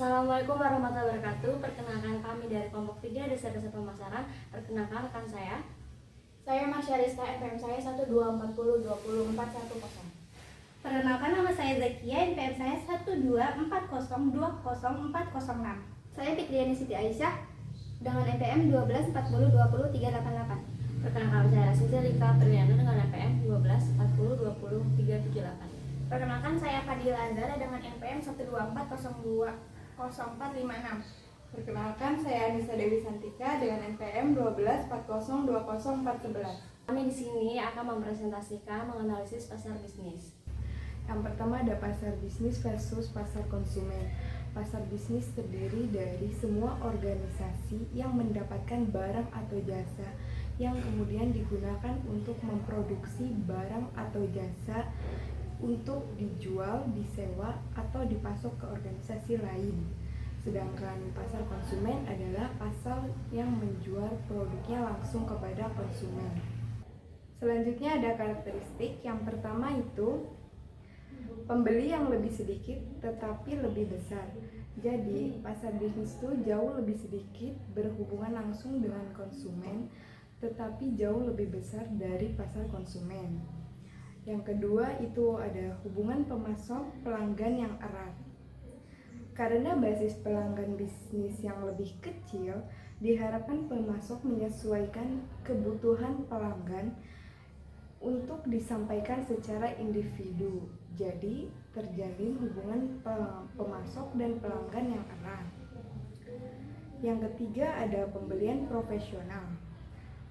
Assalamualaikum warahmatullahi wabarakatuh. Perkenalkan kami dari kelompok 3 Desa-Desa Pemasaran. Perkenalkan rekan saya. Saya Marsha Rizka, NPM saya 1240204110. Perkenalkan, nama saya Zakia, NPM saya 124020406. Saya Fikriani Siti Aisyah dengan NPM 1240200388. Perkenalkan saya Rasmi Lika Priyana dengan NPM 1240200378. Perkenalkan saya Fadila Azara dengan NPM 124020456. Perkenalkan, saya Anissa Dewi Santika dengan NPM 1240200411. Kami di sini akan mempresentasikan menganalisis pasar bisnis. Yang pertama ada pasar bisnis versus pasar konsumen. Pasar bisnis terdiri dari semua organisasi yang mendapatkan barang atau jasa yang kemudian digunakan untuk memproduksi barang atau jasa untuk dijual, disewa, atau dipasok ke organisasi lain. Sedangkan pasar konsumen adalah pasar yang menjual produknya langsung kepada konsumen. Selanjutnya ada karakteristik. Yang pertama itu pembeli yang lebih sedikit tetapi lebih besar. Jadi pasar bisnis itu jauh lebih sedikit berhubungan langsung dengan konsumen tetapi jauh lebih besar dari pasar konsumen. Yang kedua itu ada hubungan pemasok pelanggan yang erat. Karena basis pelanggan bisnis yang lebih kecil, diharapkan pemasok menyesuaikan kebutuhan pelanggan untuk disampaikan secara individu. Jadi terjalin hubungan pemasok dan pelanggan yang erat. Yang ketiga ada pembelian profesional.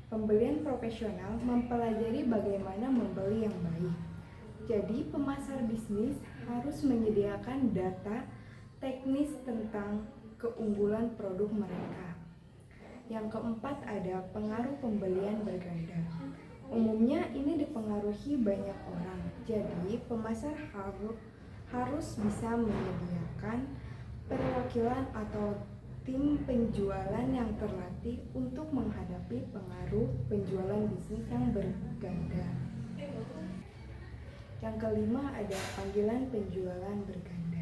Pembelian profesional mempelajari bagaimana membeli yang baik. Jadi pemasar bisnis harus menyediakan data teknis tentang keunggulan produk mereka. Yang keempat ada pengaruh pembelian berganda. Umumnya ini dipengaruhi banyak orang. Jadi pemasar harus bisa menyediakan perwakilan atau tim penjualan yang terlatih untuk menghadapi pengaruh penjualan bisnis yang berganda. Yang kelima ada panggilan penjualan berganda.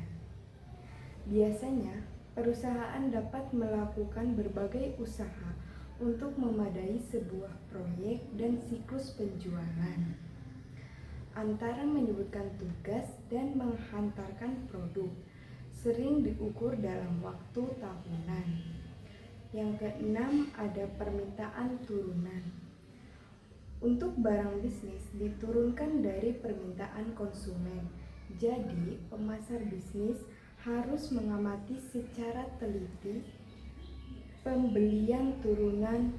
Biasanya perusahaan dapat melakukan berbagai usaha untuk memadai sebuah proyek dan siklus penjualan, antara menyebutkan tugas dan menghantarkan produk, sering diukur dalam waktu tahunan. Yang keenam ada permintaan turunan. Untuk barang bisnis diturunkan dari permintaan konsumen. Jadi pemasar bisnis harus mengamati secara teliti pembelian turunan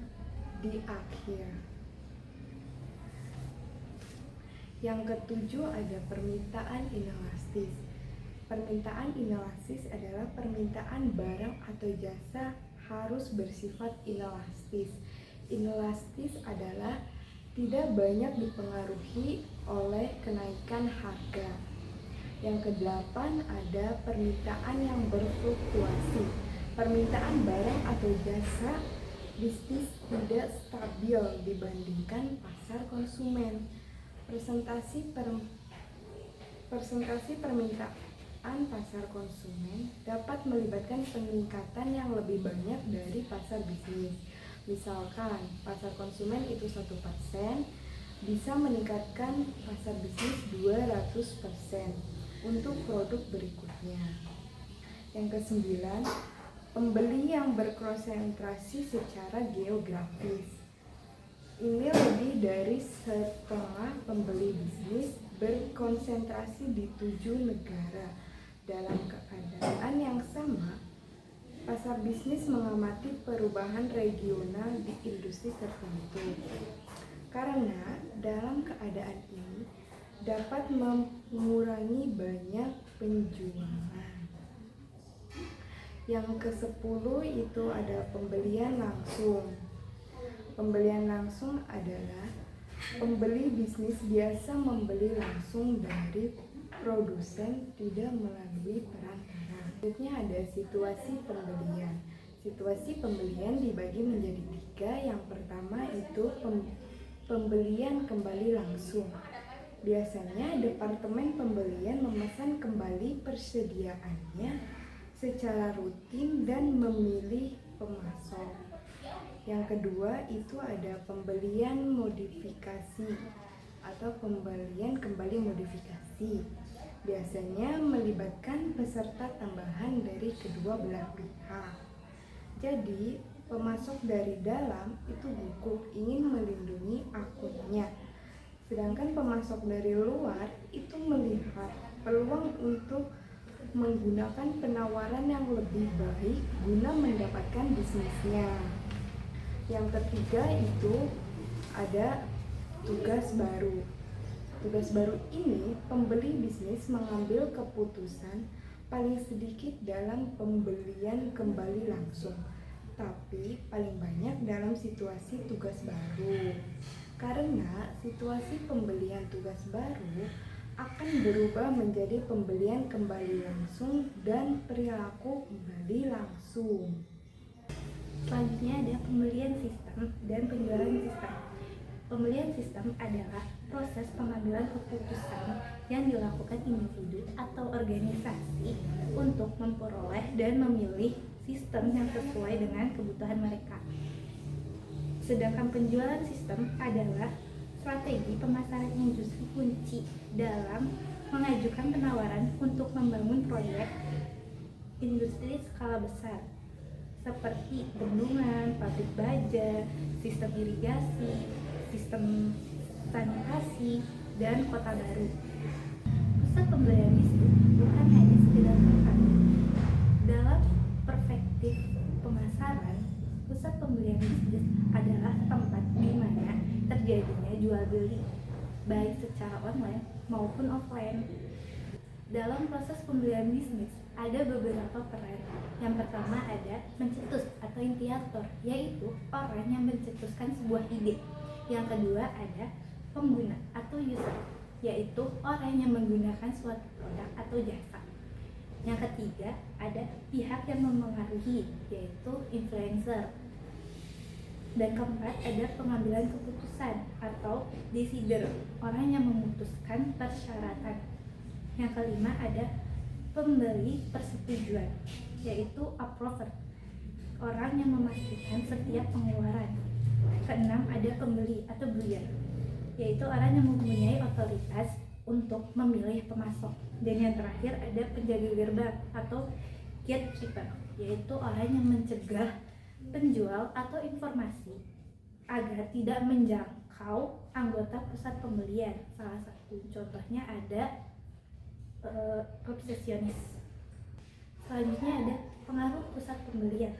di akhir. Yang ketujuh ada permintaan inelastis. Permintaan inelastis adalah permintaan barang atau jasa harus bersifat inelastis. Inelastis adalah tidak banyak dipengaruhi oleh kenaikan harga. Yang kedelapan ada permintaan yang berfluktuasi. Permintaan barang atau jasa bisnis tidak stabil dibandingkan pasar konsumen. Persentase permintaan pasar konsumen dapat melibatkan peningkatan yang lebih banyak dari pasar bisnis. Misalkan pasar konsumen itu 1%, bisa meningkatkan pasar bisnis 200% untuk produk berikutnya. Yang kesembilan, pembeli yang berkonsentrasi secara geografis. Ini lebih dari setengah pembeli bisnis berkonsentrasi di 7 negara. Dalam keadaan yang sama, pasar bisnis mengamati perubahan regional di industri tertentu. Karena dalam keadaan ini dapat mengurangi banyak penjualan. Yang ke-10 itu ada pembelian langsung. Pembelian langsung adalah pembeli bisnis biasa membeli langsung dari produsen tidak melalui perantara. Selanjutnya ada situasi pembelian. Situasi pembelian dibagi menjadi 3. Yang pertama itu pembelian kembali langsung. Biasanya departemen pembelian memesan kembali persediaannya secara rutin dan memilih pemasok. Yang kedua itu ada pembelian modifikasi atau pembelian kembali modifikasi. Biasanya melibatkan peserta tambahan dari kedua belah pihak. Jadi, pemasok dari dalam itu gugup ingin melindungi akunnya. Sedangkan pemasok dari luar itu melihat peluang untuk menggunakan penawaran yang lebih baik guna mendapatkan bisnisnya. Yang ketiga itu ada tugas baru. Tugas baru ini pembeli bisnis mengambil keputusan paling sedikit dalam pembelian kembali langsung, tapi paling banyak dalam situasi tugas baru. Karena situasi pembelian tugas baru akan berubah menjadi pembelian kembali langsung dan perilaku kembali langsung. Selanjutnya ada pembelian sistem dan penjualan sistem. Pembelian sistem adalah proses pengambilan keputusan yang dilakukan individu atau organisasi untuk memperoleh dan memilih sistem yang sesuai dengan kebutuhan mereka. Sedangkan penjualan sistem adalah strategi pemasaran yang justru kunci dalam mengajukan penawaran untuk membangun proyek industri skala besar seperti bendungan, pabrik baja, sistem irigasi, sistem sanitasi, dan kota baru. Pusat pembelian bisnis bukan hanya sekedar tempat. Dalam perspektif pemasaran, pusat pembelian bisnis adalah tempat di mana terjadinya jual beli, baik secara online maupun offline. Dalam proses pembelian bisnis ada beberapa peran. Yang pertama ada mencetus atau inisiator, yaitu orang yang mencetuskan sebuah ide. Yang kedua ada pengguna atau user, yaitu orang yang menggunakan suatu produk atau jasa. Yang ketiga ada pihak yang memengaruhi, yaitu influencer. Dan keempat ada pengambilan keputusan atau decider, orang yang memutuskan persyaratan. Yang kelima ada pembeli persetujuan, yaitu approver, orang yang memastikan setiap pengeluaran. Keenam ada pembeli atau buyer, yaitu orang yang mempunyai otoritas untuk memilih pemasok. Dan yang terakhir ada penjaga gerbang atau gatekeeper, yaitu orang yang mencegah penjual atau informasi agar tidak menjangkau anggota pusat pembelian. Salah satu contohnya ada resepsionis. Selanjutnya ada pengaruh pusat pembelian.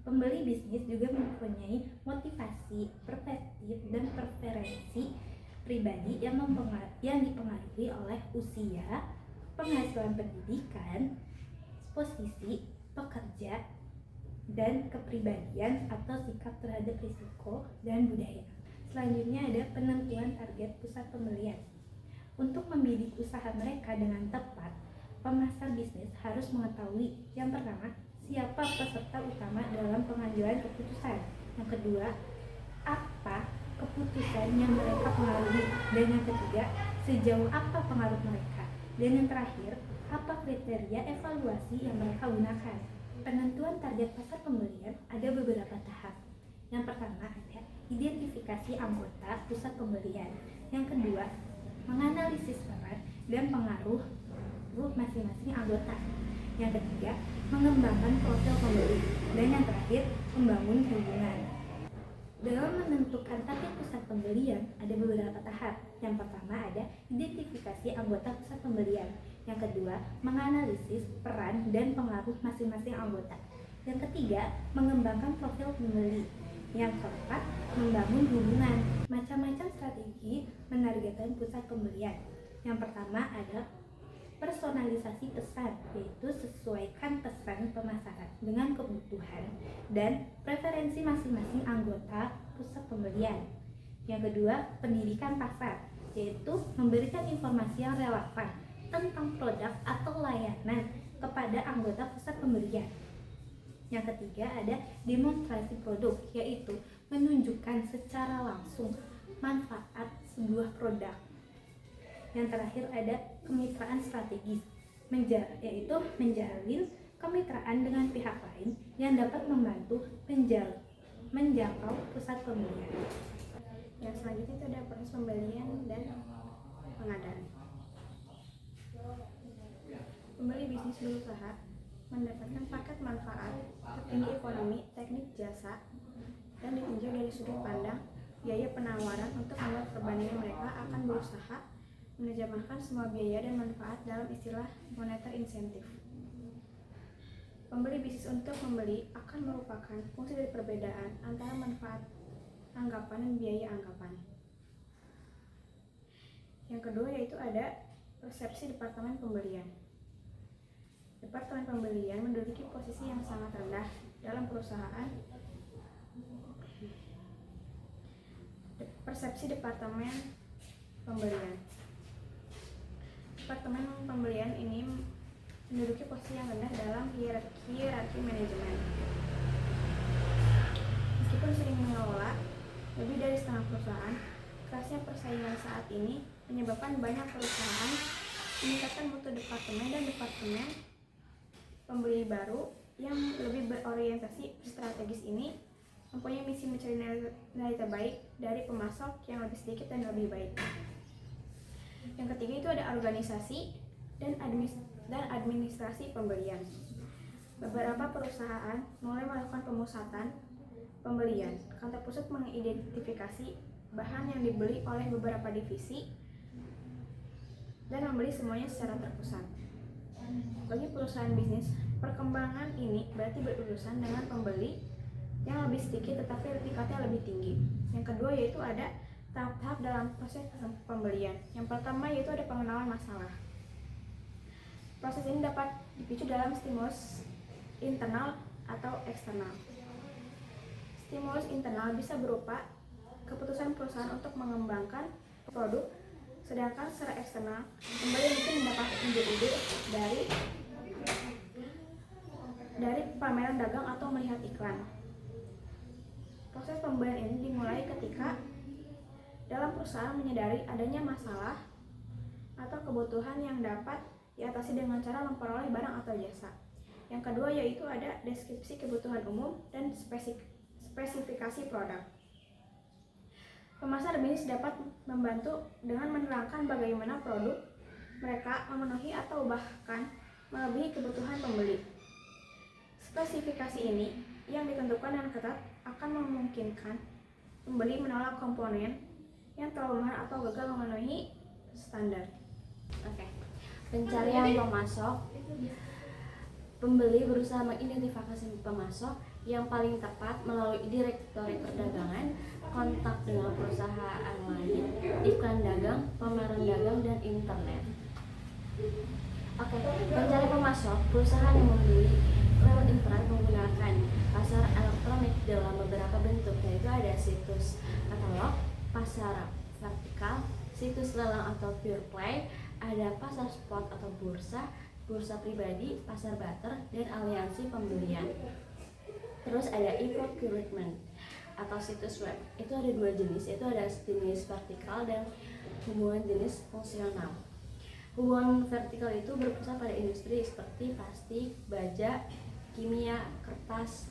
Pembeli bisnis juga mempunyai motivasi, perspektif, dan preferensi pribadi yang dipengaruhi oleh usia, penghasilan pendidikan, posisi pekerja, dan kepribadian atau sikap terhadap risiko dan budaya. Selanjutnya ada penentuan target pusat pembelian. Untuk membidik usaha mereka dengan tepat, pemasar bisnis harus mengetahui yang pertama, siapa peserta utama dalam pengambilan keputusan. Yang kedua, apa keputusan yang mereka pengaruhi. Dan yang ketiga, sejauh apa pengaruh mereka. Dan yang terakhir, apa kriteria evaluasi yang mereka gunakan. Penentuan target pasar pembelian ada beberapa tahap. Yang pertama ada identifikasi anggota pusat pembelian. Yang kedua, menganalisis peran dan pengaruh masing-masing anggota. Yang ketiga, mengembangkan profil pembeli. Dan yang terakhir, membangun hubungan. Dalam menentukan target pusat pembelian ada beberapa tahap. Yang pertama ada identifikasi anggota pusat pembelian. Yang kedua, menganalisis peran dan pengaruh masing-masing anggota. Yang ketiga, mengembangkan profil pembeli. Yang keempat, membangun hubungan. Macam-macam strategi menargetkan pusat pembelian. Yang pertama ada personalisasi pesan, yaitu sesuaikan pesan pemasaran dengan kebutuhan dan preferensi masing-masing anggota pusat pembelian. Yang kedua, pendidikan pasar, yaitu memberikan informasi yang relevan tentang produk atau layanan kepada anggota pusat pembelian. Yang ketiga ada demonstrasi produk, yaitu menunjukkan secara langsung manfaat sebuah produk. Yang terakhir ada kemitraan strategis, yaitu menjalin kemitraan dengan pihak lain yang dapat membantu menjangkau pusat pembelian. Yang selanjutnya itu ada proses pembelian dan pengadaan. Pembeli bisnis berusaha mendapatkan paket manfaat tertinggi ekonomi, teknik jasa, dan ditinjau dari sudut pandang biaya penawaran untuk membuat perbandingan mereka akan berusaha menerjemahkan semua biaya dan manfaat dalam istilah moneter insentif. Pembeli bisnis untuk membeli akan merupakan fungsi dari perbedaan antara manfaat anggapan dan biaya anggapan. Yang kedua yaitu ada persepsi departemen pembelian. Departemen pembelian menduduki posisi yang sangat rendah dalam perusahaan. Persepsi departemen pembelian. Departemen pembelian ini menduduki posisi yang rendah dalam hierarki manajemen. Meskipun sering mengelola lebih dari setengah perusahaan, kerasnya persaingan saat ini menyebabkan banyak perusahaan meningkatkan mutu departemen dan departemen pembeli baru yang lebih berorientasi strategis ini mempunyai misi mencari nilai terbaik dari pemasok yang lebih sedikit dan lebih baik. Yang ketiga itu ada organisasi dan administrasi pembelian. Beberapa perusahaan mulai melakukan pemusatan pembelian. Kantor pusat mengidentifikasi bahan yang dibeli oleh beberapa divisi dan membeli semuanya secara terpusat. Bagi perusahaan bisnis, perkembangan ini berarti berurusan dengan pembeli yang lebih sedikit tetapi tingkatnya lebih tinggi. Yang kedua yaitu ada tahap-tahap dalam proses pembelian. Yang pertama yaitu ada pengenalan masalah. Proses ini dapat dipicu dalam stimulus internal atau eksternal. Stimulus internal bisa berupa keputusan perusahaan untuk mengembangkan produk, sedangkan secara eksternal pembeli mungkin mendapat ide-ide dari pameran dagang atau melihat iklan. Proses pembelian ini dimulai ketika dalam perusahaan menyadari adanya masalah atau kebutuhan yang dapat diatasi dengan cara memperoleh barang atau jasa. Yang kedua yaitu ada deskripsi kebutuhan umum dan spesifikasi produk. Pemasar bisnis dapat membantu dengan menerangkan bagaimana produk mereka memenuhi atau bahkan melebihi kebutuhan pembeli. Spesifikasi ini yang ditentukan dengan ketat akan memungkinkan pembeli menolak komponen yang terlalu mahal atau gagal memenuhi standar. Oke. Pencarian pemasok. Pembeli berusaha mengidentifikasi pemasok yang paling tepat melalui direktorat perdagangan, kontak dengan perusahaan lain, iklan dagang, pameran dagang, dan internet. Oke, pencari pemasok, perusahaan yang membeli lewat internet menggunakan pasar elektronik dalam beberapa bentuk, yaitu ada situs katalog, pasar vertikal, situs lelang atau pure play, ada pasar spot atau bursa pribadi, pasar barter, dan aliansi pembelian. Terus ada e-procurement atau situs web. Itu ada dua jenis, itu ada jenis vertikal dan hubungan jenis fungsional. Hubungan vertikal itu berpusat pada industri seperti plastik, baja, kimia, kertas.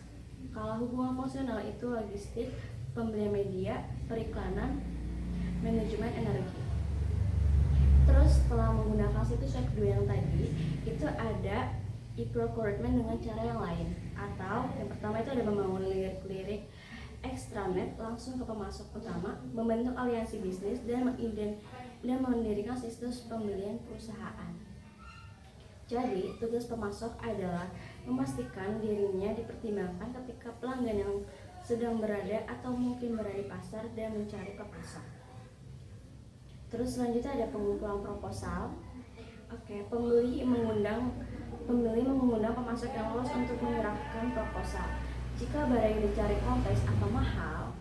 Kalau hubungan fungsional itu logistik, pembelian media, periklanan, manajemen energi. Terus setelah menggunakan situs web kedua yang tadi, itu ada e-procurement dengan cara yang lain. Atau yang pertama itu ada membangun lirik extranet langsung ke pemasok utama, membentuk aliansi bisnis, dan mendirikan situs pembelian perusahaan. Jadi, tugas pemasok adalah memastikan dirinya dipertimbangkan ketika pelanggan yang sedang berada atau mungkin berada di pasar dan mencari pemasok. Terus selanjutnya ada pengumpulan proposal. Oke, pembeli mengundang pemasok yang lolos untuk menyerahkan proposal. Jika barang yang dicari kompleks atau mahal,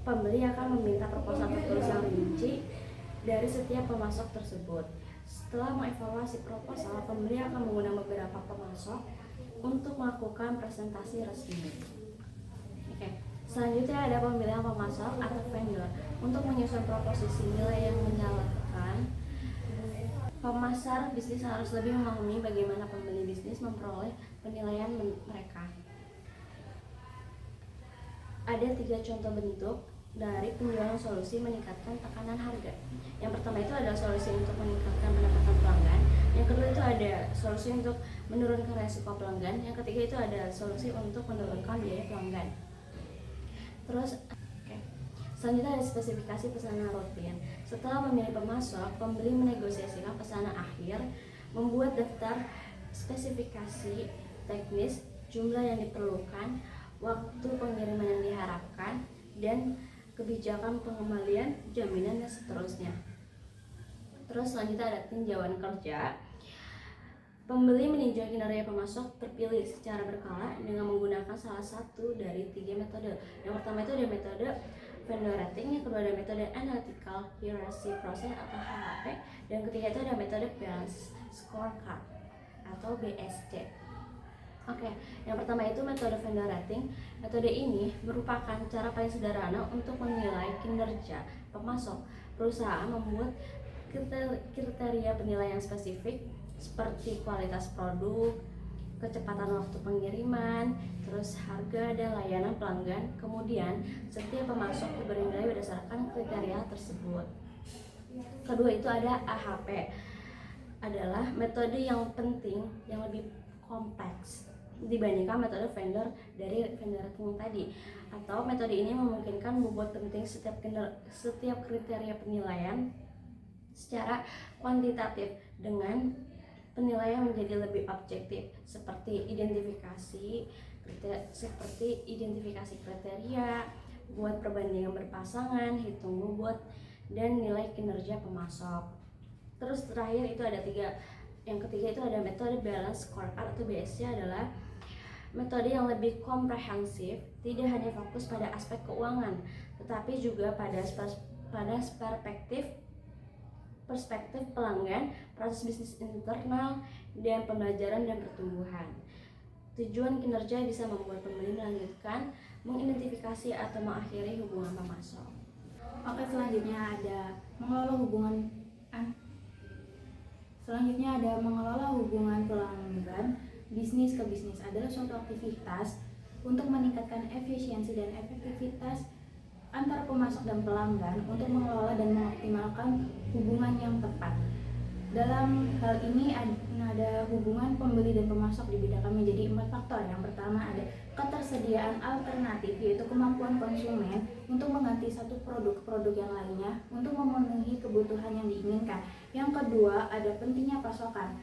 pembeli akan meminta proposal tertulis yang rinci dari setiap pemasok tersebut. Setelah mengevaluasi proposal, pembeli akan mengundang beberapa pemasok untuk melakukan presentasi resmi. Oke. Selanjutnya ada pemilihan pemasok atau vendor untuk menyusun proposisi nilai yang menyalurkan Pemasar bisnis harus lebih memahami bagaimana pembeli bisnis memperoleh penilaian mereka. Ada 3 contoh bentuk dari penjualan solusi meningkatkan tekanan harga. Yang pertama itu adalah solusi untuk meningkatkan pendapatan pelanggan. Yang kedua itu ada solusi untuk menurunkan resiko pelanggan. Yang ketiga itu ada solusi untuk menurunkan biaya pelanggan. Terus, selanjutnya ada spesifikasi pesanan rutin. Setelah memilih pemasok, pembeli menegosiasikan pesanan akhir, membuat daftar spesifikasi teknis, jumlah yang diperlukan, waktu pengiriman yang diharapkan, dan kebijakan pengembalian, jaminan, dan seterusnya. Terus selanjutnya ada tinjauan kerja. Pembeli meninjau kinerja pemasok terpilih secara berkala dengan menggunakan salah satu dari 3 metode. Yang pertama itu ada metode vendor rating, yang kedua ada metode analytical hierarchy process atau HHP, dan ketiga itu ada metode balance scorecard atau BSC. Oke, yang pertama itu metode vendor rating. Metode ini merupakan cara paling sederhana untuk menilai kinerja pemasok. Perusahaan membuat kriteria penilaian spesifik seperti kualitas produk, kecepatan waktu pengiriman, terus harga dan layanan pelanggan. Kemudian setiap pemasok diberi nilai berdasarkan kriteria tersebut. Kedua itu ada AHP, adalah metode yang penting yang lebih kompleks dibandingkan metode vendor dari vendor rating tadi. Atau metode ini memungkinkan membuat penting setiap kriteria penilaian secara kuantitatif dengan penilaian menjadi lebih objektif, seperti identifikasi kriteria, buat perbandingan berpasangan, hitung bobot, dan nilai kinerja pemasok. Terus terakhir itu ada 3. Yang ketiga itu ada metode balance scorecard atau BSC, adalah metode yang lebih komprehensif, tidak hanya fokus pada aspek keuangan, tetapi juga pada perspektif pelanggan, proses bisnis internal, dan pembelajaran dan pertumbuhan. Tujuan kinerja bisa membuat pembeli melanjutkan, mengidentifikasi atau mengakhiri hubungan pemasok. Oke, selanjutnya ada mengelola hubungan pelanggan bisnis ke bisnis. Adalah suatu aktivitas untuk meningkatkan efisiensi dan efektivitas antara pemasok dan pelanggan untuk mengelola dan mengoptimalkan hubungan yang tepat. Dalam hal ini ada hubungan pembeli dan pemasok dibedakan menjadi 4 faktor. Yang pertama ada ketersediaan alternatif, yaitu kemampuan konsumen untuk mengganti satu produk yang lainnya untuk memenuhi kebutuhan yang diinginkan. Yang kedua ada pentingnya pasokan.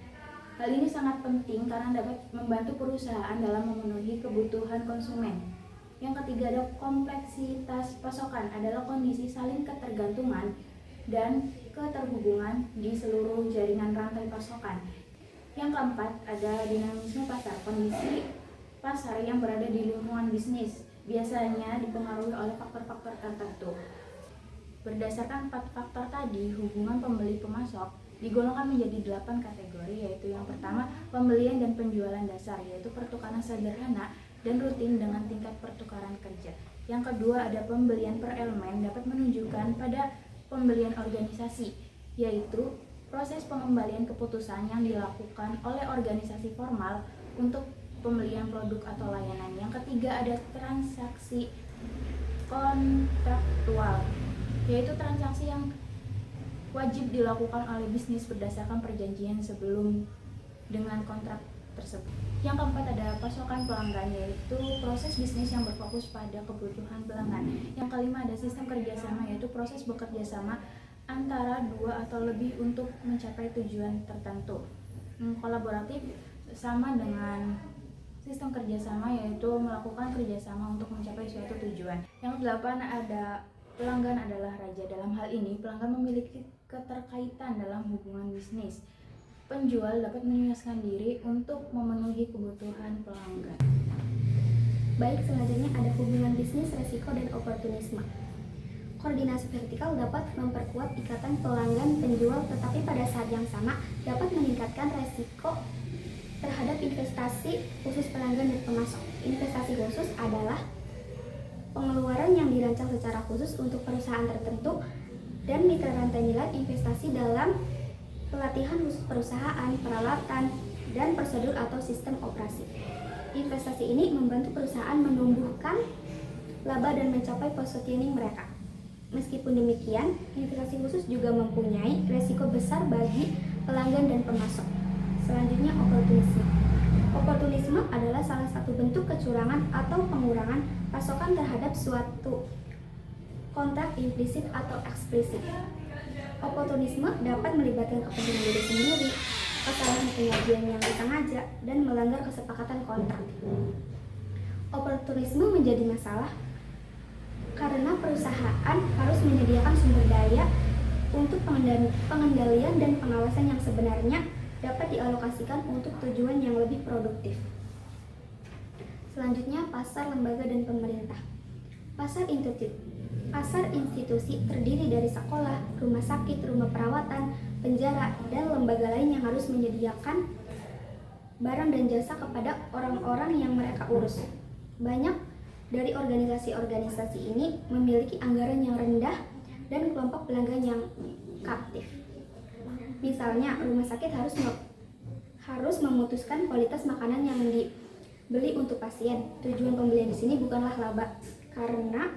Hal ini sangat penting karena dapat membantu perusahaan dalam memenuhi kebutuhan konsumen. Yang ketiga ada kompleksitas pasokan, adalah kondisi saling ketergantungan dan keterhubungan di seluruh jaringan rantai pasokan. Yang keempat ada dinamisme pasar, kondisi pasar yang berada di lingkungan bisnis biasanya dipengaruhi oleh faktor-faktor tertentu. Berdasarkan 4 faktor tadi, hubungan pembeli pemasok digolongkan menjadi 8 kategori, yaitu yang pertama pembelian dan penjualan dasar, yaitu pertukaran sederhana dan rutin dengan tingkat pertukaran kerja. Yang kedua ada pembelian per elemen, dapat menunjukkan pada pembelian organisasi, yaitu proses pengembalian keputusan yang dilakukan oleh organisasi formal untuk pembelian produk atau layanan. Yang ketiga ada transaksi kontraktual, yaitu transaksi yang wajib dilakukan oleh bisnis berdasarkan perjanjian sebelum dengan kontrak tersebut. Yang keempat ada pasokan pelanggan, yaitu proses bisnis yang berfokus pada kebutuhan pelanggan. Yang kelima ada sistem kerjasama, yaitu proses bekerja sama antara 2 atau lebih untuk mencapai tujuan tertentu. Kolaboratif sama dengan sistem kerjasama, yaitu melakukan kerjasama untuk mencapai suatu tujuan. Yang kedelapan ada pelanggan adalah raja. Dalam hal ini pelanggan memiliki keterkaitan dalam hubungan bisnis. Penjual dapat menyiasatkan diri untuk memenuhi kebutuhan pelanggan. Baik, selanjutnya ada hubungan bisnis, resiko, dan oportunisme. Koordinasi vertikal dapat memperkuat ikatan pelanggan penjual, tetapi pada saat yang sama dapat meningkatkan resiko terhadap investasi khusus pelanggan dan pemasok. Investasi khusus adalah pengeluaran yang dirancang secara khusus untuk perusahaan tertentu dan mitra rantai nilai investasi dalam pelatihan khusus perusahaan, peralatan, dan prosedur atau sistem operasi. Investasi ini membantu perusahaan menumbuhkan laba dan mencapai positioning mereka. Meskipun demikian, investasi khusus juga mempunyai resiko besar bagi pelanggan dan pemasok. Selanjutnya, oportunisme. Oportunisme adalah salah satu bentuk kecurangan atau pengurangan pasokan terhadap suatu kontrak implisit atau eksplisit. Oportunisme dapat melibatkan kepentingan diri sendiri, kesalahan penyajian yang disengaja, dan melanggar kesepakatan kontrak. Oportunisme menjadi masalah karena perusahaan harus menyediakan sumber daya untuk pengendalian dan pengawasan yang sebenarnya dapat dialokasikan untuk tujuan yang lebih produktif. Selanjutnya, pasar lembaga dan pemerintah. Pasar institusi terdiri dari sekolah, rumah sakit, rumah perawatan, penjara, dan lembaga lain yang harus menyediakan barang dan jasa kepada orang-orang yang mereka urus. Banyak dari organisasi-organisasi ini memiliki anggaran yang rendah dan kelompok pelanggan yang kaptif. Misalnya, rumah sakit harus memutuskan kualitas makanan yang dibeli untuk pasien. Tujuan pembelian di sini bukanlah laba, karena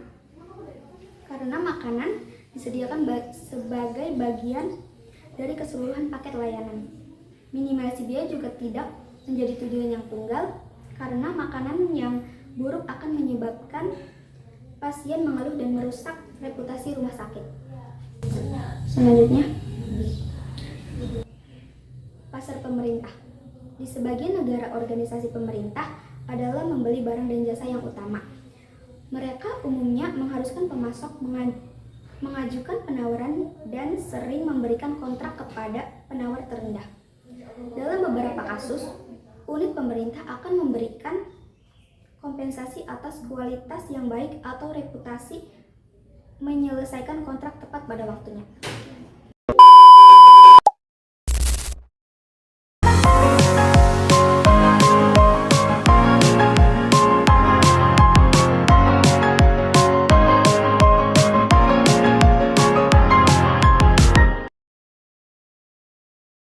makanan disediakan sebagai bagian dari keseluruhan paket layanan. Minimalisasi biaya juga tidak menjadi tujuan yang tunggal, karena makanan yang buruk akan menyebabkan pasien mengeluh dan merusak reputasi rumah sakit. Selanjutnya, pasar pemerintah. Di sebagian negara, organisasi pemerintah adalah membeli barang dan jasa yang utama. Mereka umumnya mengharuskan pemasok mengajukan penawaran dan sering memberikan kontrak kepada penawar terendah. Dalam beberapa kasus, unit pemerintah akan memberikan kompensasi atas kualitas yang baik atau reputasi menyelesaikan kontrak tepat pada waktunya.